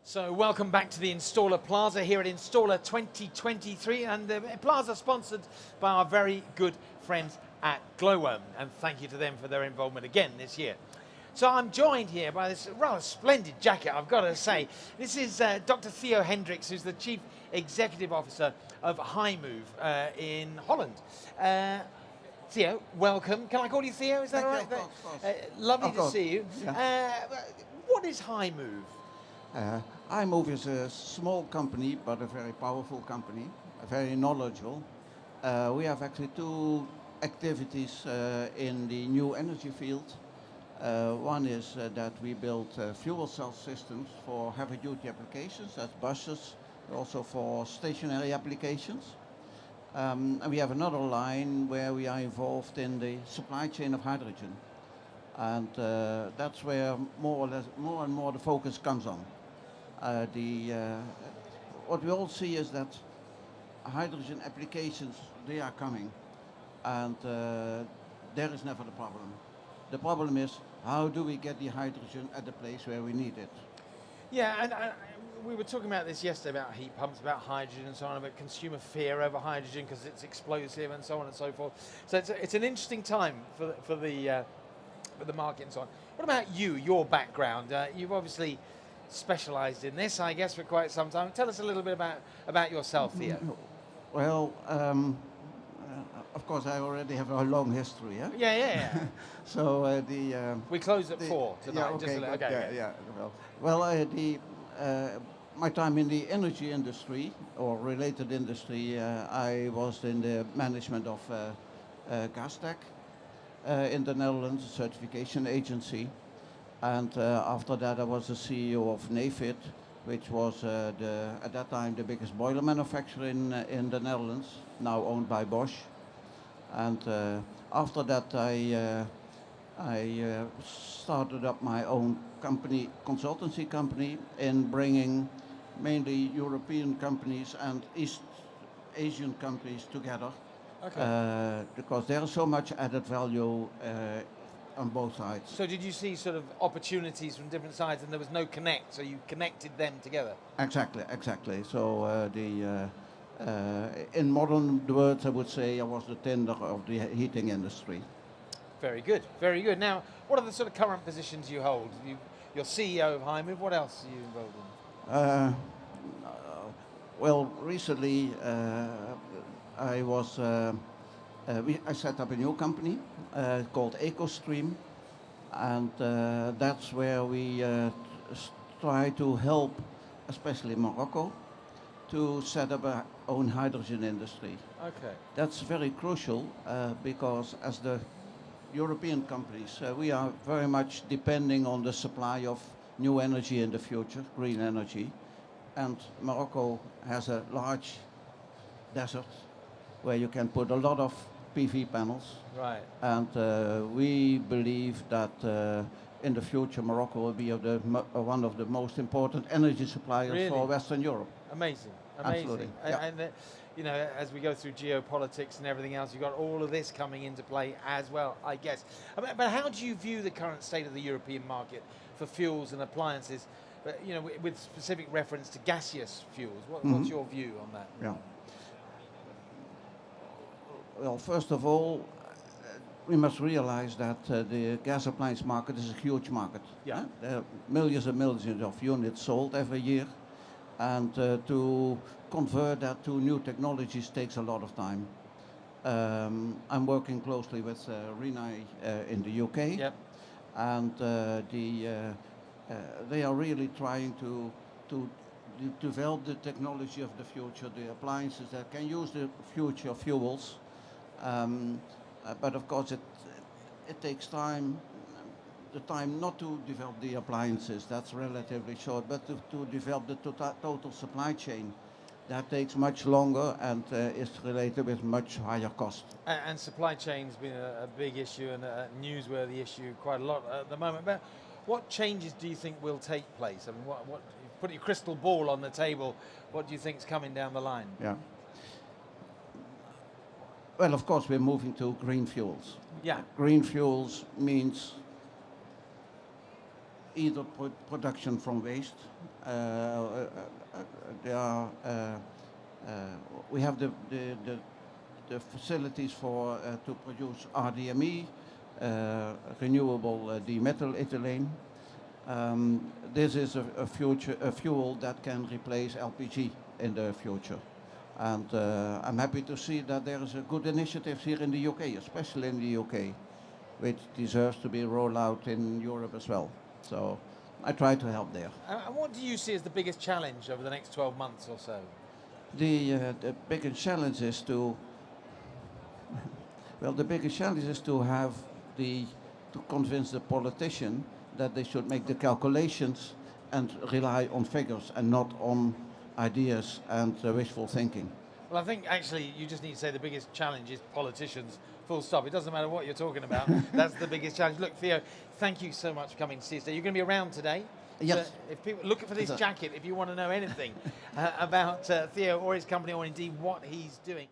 So welcome back to the Installer Plaza here at Installer 2023, and the Plaza sponsored by our very good friends at Glowworm, and thank you to them for their involvement again this year. So I'm joined here by this rather splendid jacket, I've got to say. This is Dr Theo Hendricks, who's the Chief Executive Officer of HiMove in Holland. Theo, welcome. Can I call you Theo? Is that all right? Of course. Lovely to see you. Yeah. What is HiMove? iMove is a small company, but a very powerful company, very knowledgeable. We have actually two activities in the new energy field. One is that we build fuel cell systems for heavy-duty applications, that's buses, also for stationary applications. And we have another line where we are involved in the supply chain of hydrogen. And that's where more and more the focus comes on. What we all see is that hydrogen applications, they are coming, and there is never the problem. The problem is, how do we get the hydrogen at the place where we need it? Yeah, and we were talking about this yesterday, about heat pumps, about hydrogen and so on, about consumer fear over hydrogen because it's explosive and so on and so forth. So it's an interesting time for the market and so on. What about you, your background? You've obviously specialised in this, I guess, for quite some time. Tell us a little bit about yourself, Theo. Well, of course, I already have a long history. Yeah. Yeah. So we close at 4 tonight. My time in the energy industry or related industry, I was in the management of Gastech in the Netherlands, a certification agency. And after that, I was the CEO of Negate, which was at that time the biggest boiler manufacturer in the Netherlands, now owned by Bosch. And after that, I started up my own company, consultancy company, in bringing mainly European companies and East Asian countries together. Okay. Because there is so much added value on both sides. So did you see sort of opportunities from different sides and there was no connect, so you connected them together? Exactly. So in modern words, I would say I was the Tinder of the heating industry. Very good. Now, what are the sort of current positions you hold? You're CEO of HiMove, what else are you involved in? Well, recently I set up a new company called EcoStream, and that's where we try to help, especially Morocco, to set up our own hydrogen industry. Okay. That's very crucial because as the European companies, we are very much depending on the supply of new energy in the future, green energy, and Morocco has a large desert where you can put a lot of PV panels. Right. And we believe that in the future Morocco will be one of the most important energy suppliers for Western Europe. Amazing. Absolutely. And you know, as we go through geopolitics and everything else, you've got all of this coming into play as well, I guess. But how do you view the current state of the European market for fuels and appliances, you know, with specific reference to gaseous fuels? What's your view on that? Yeah. Well, first of all, we must realize that the gas appliance market is a huge market. Yeah. There are millions and millions of units sold every year, and to convert that to new technologies takes a lot of time. I'm working closely with Renai in the UK, yep. And they are really trying to develop the technology of the future, the appliances that can use the future fuels. But of course it takes time, the time not to develop the appliances, that's relatively short, but to develop the total supply chain, that takes much longer and is related with much higher cost. And supply chain's been a big issue and a newsworthy issue quite a lot at the moment. But what changes do you think will take place? I mean, what put your crystal ball on the table, what do you think's coming down the line? Yeah. Well, of course, we're moving to green fuels. Yeah. Green fuels means either production from waste. There are, we have the facilities for to produce RDME, renewable dimethyl ethylene. This is a fuel that can replace LPG in the future. And I'm happy to see that there is a good initiative here in the UK, especially in the UK, which deserves to be rolled out in Europe as well. So I try to help there. And what do you see as the biggest challenge over the next 12 months or so? The biggest challenge is to, well, the biggest challenge is to have to convince the politician that they should make the calculations and rely on figures and not on ideas and wishful thinking. Well, I think actually you just need to say the biggest challenge is politicians, full stop. It doesn't matter what you're talking about. That's the biggest challenge. Look, Theo, thank you so much for coming to see us today. You're going to be around today. Yes. So if people look for this jacket, if you want to know anything about Theo or his company or indeed what he's doing.